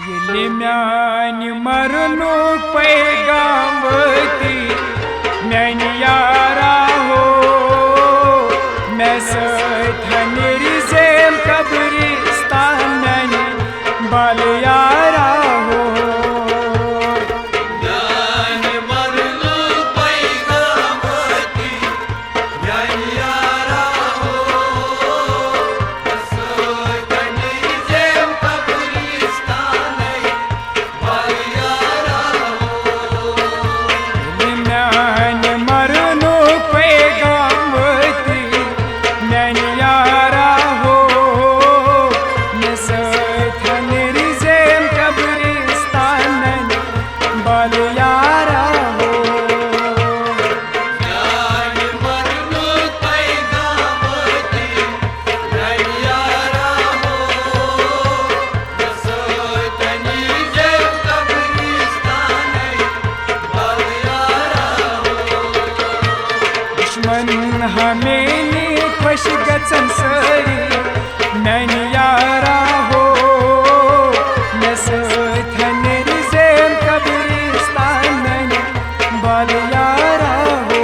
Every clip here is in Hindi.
ये म्यान मरनु पैगाम वती म्यान यारा हो मैं सथनिर ज़ेम कब्रिस्तान म्यान बाल यारा हो हमें खुश गचन सरी मैन यारा हो मैं सथनिर ज़ेम कब्रिस्तान मैन बाल यारा हो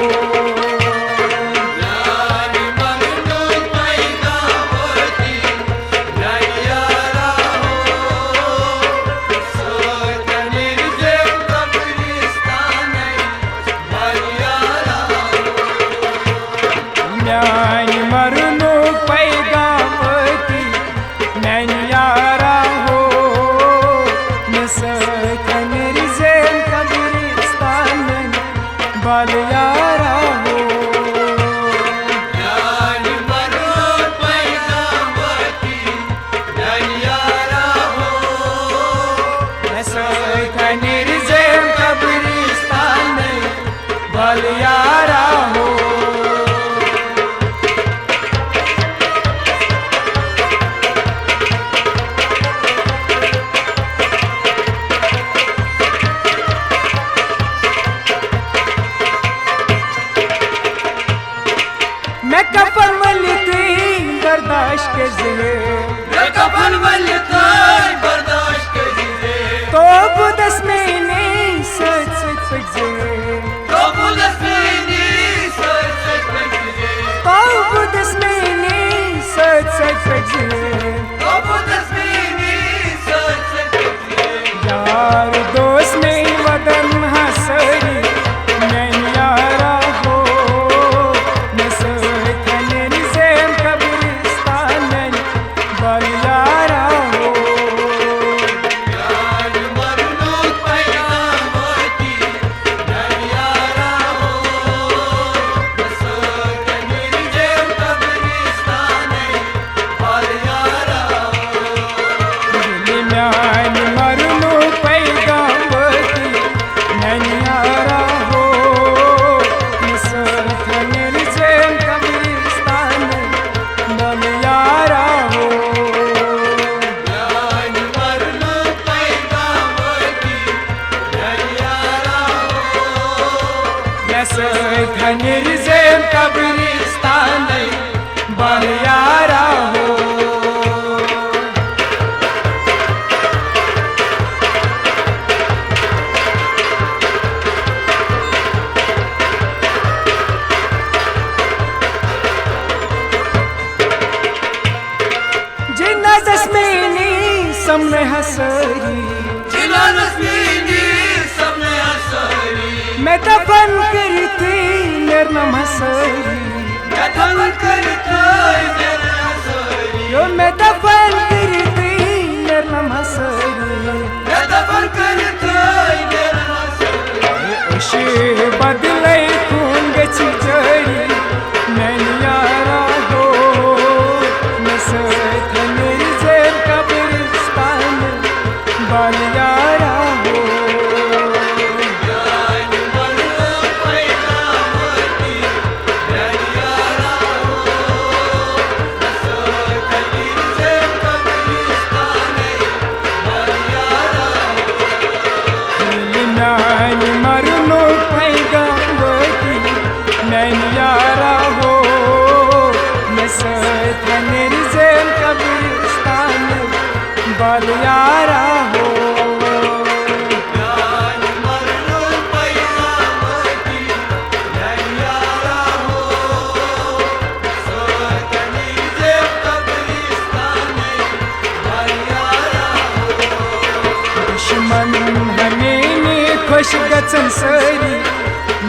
म्यान मरनु पैगाम वती म्यान यारा हो मैं सथनिर ज़ेम कब्रिस्तान मैन बाल यारा हो म्यान मरनु पैगाम वती म्यान यारा हो मैं सथनिर ज़ेम कब्रिस्तान मैन बाल यारा हो मैं कफन वलिती बर्दाश्त के जिले मैं कफन वलिती बर्दाश्त के जिले तो बुदस में नहीं सच सच पगजे तो बुदस में नहीं सच सच पगजे तो बुदस में नहीं सच सच पगजे तो बुदस में नहीं सच सच पगजे यार दोस्त में वदन हसरी मैं यारा हो मैं सथनिर ज़ेम कब्रिस्तान मैन बाल यारा हो म्यान मरनु पैगाम वती म्यान यारा हो मैं सथनिर ज़ेम कब्रिस्तान बाल यारा हो म्यान मरनु पैगाम वती म्यान यारा हो मैं सथनिर ज़ेम कब्रिस्तान मैन बाल यारा हो म्यान मरनु पैगाम वती म्यान यारा हो मैं सथनिर ज़ेम कब्रिस्तान मैन बाल यारा हो जिन्ना जस्मीनी समने हसरी जिला नस्मीनी सबने हसरी मैं दफन करती मेरा नाम हसरी मैं दफन करता मेरा हसरी यो मैं दफन करती मेरा नाम हसरी मैं दफन करता मेरा हसरी उशी बदले खून गची जरी मैं यारा हो मैं सथनिर ज़ेम कब्रिस्तान मैन बाल यारा हो म्यान मरनु पैगाम वती म्यान यारा हो मैं सथनिर ज़ेम कब्रिस्तान बाल यारा हो म्यान मरनु पैगाम वती म्यान यारा हो मैं सथनिर ज़ेम कब्रिस्तान मैन बाल यारा हो। दुश्मन हमें खुश गचन सरी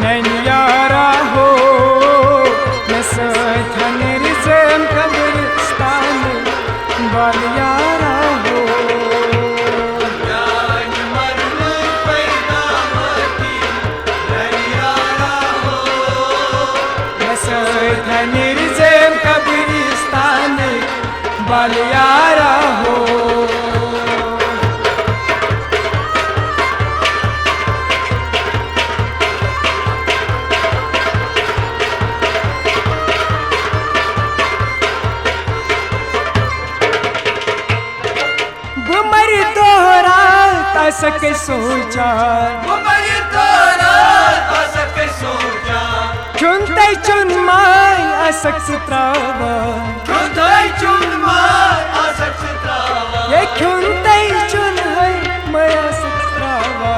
नैन यारा हो न सथनर जम कब्रिस्तान बाल यारा हो न सथनर जम कब्रिस्तान बाल यारा हो सक सोचा चुनते चुन माय असक त्रावा ये चुनते चुन है मैं असक त्रावा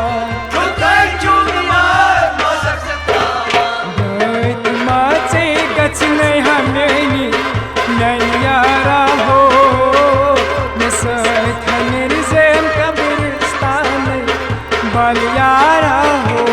गत माचे गच नहीं हमें नहीं यारा हो न सखनर ज़ेम बाल यारा हो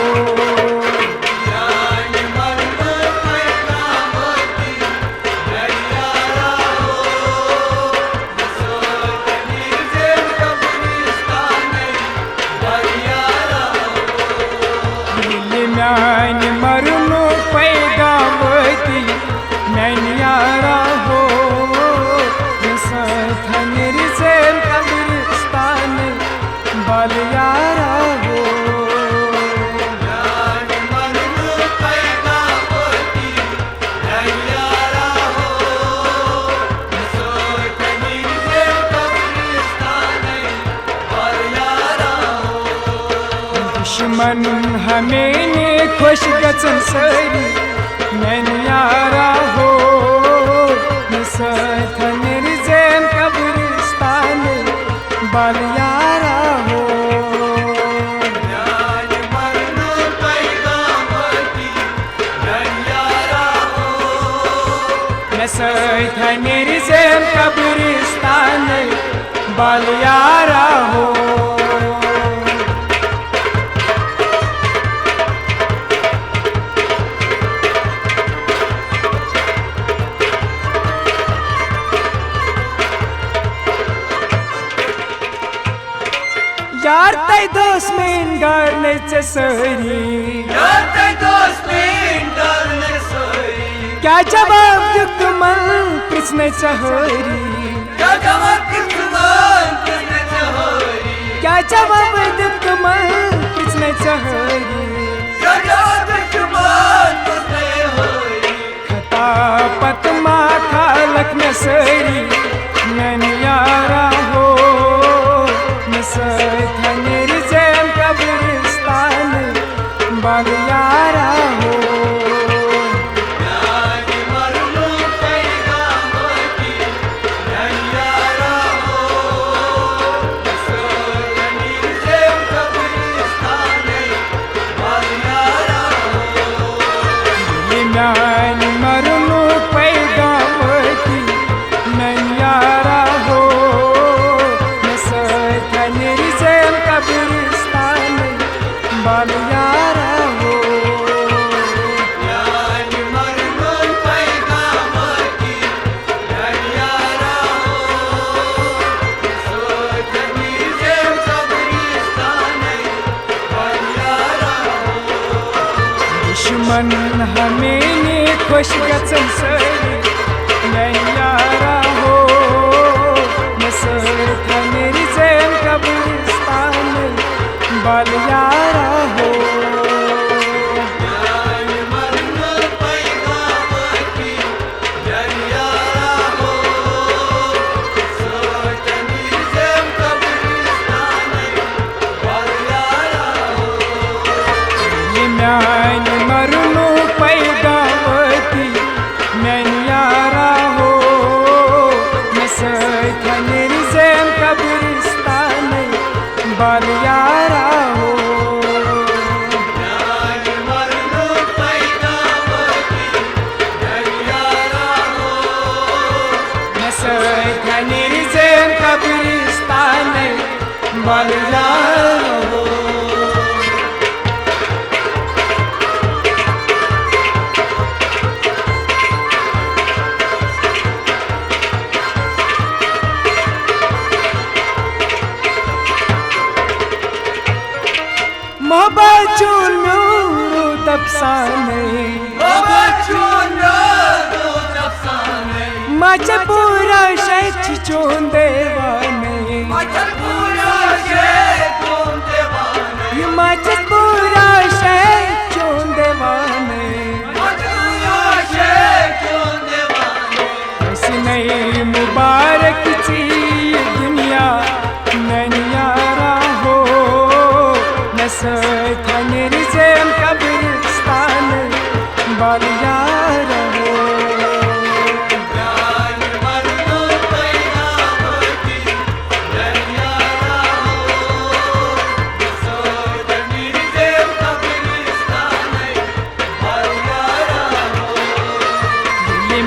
म्यान मरनो पैगावती मैन यारा हो सथनर ज़ेम कब्रिस्तान बाल यारा हो दुश्मन हमें खुश गचन सरी मैन यारा हो न सथनर ज़ेम कब्रिस्तान बाल यारा हो न सथनर ज़ेम कब्रिस्तान बाल यारा हो यार तै दोस्त में गाने चसरी क्या जवाब दुख मन कृष्ण चहरी क्या जवाब दुख मन कृष्ण चहरी खता पतमा खालक न सरी नैन यारा हो सथनर ज़ेम कब्रिस्तान बाल यारा हो म्यान मरनो पैगावती नैन यारा हो सथनर ज़ेम कब्रिस्तान बाल यारा हो दुश्मन हमें खुश गचन सरी नैन यारा हो न सथनर ज़ेम कब्रिस्तान बाल यारा हो म्यान मरनो पैगावती मैन यारा हो न सथनर ज़ेम कब्रिस्तान बाल यारा हो न सथनर ज़ेम कब्रिस्तान बाल यारा हो। मोहब्बत चुनूरू तपसाने मजबूरा शेच चोन देवाने मजबूरा शेच चोन देवाने हसने मुबारक ची दुनिया ननियारा हो नसत निर्जम कब्रिस्तान बालियारा हो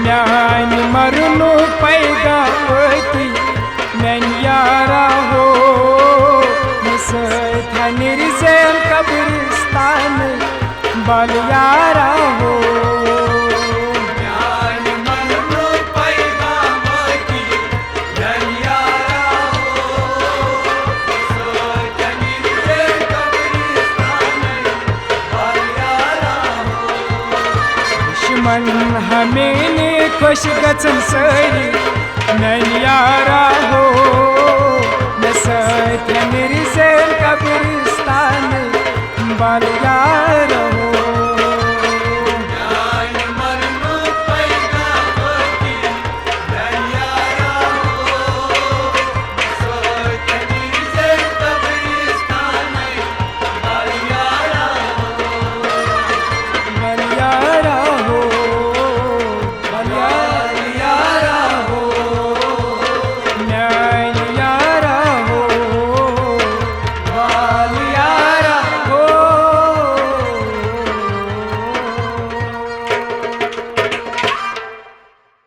म्यान मरनो पैदा होती मैन यारा हो नसत निर्जम कब्रिस्तान बाल यारा हो दुश्मन हमें खुश गचन सरी ननियारा हो नसत निर्जम कब्रिस्तान बाल यारा हो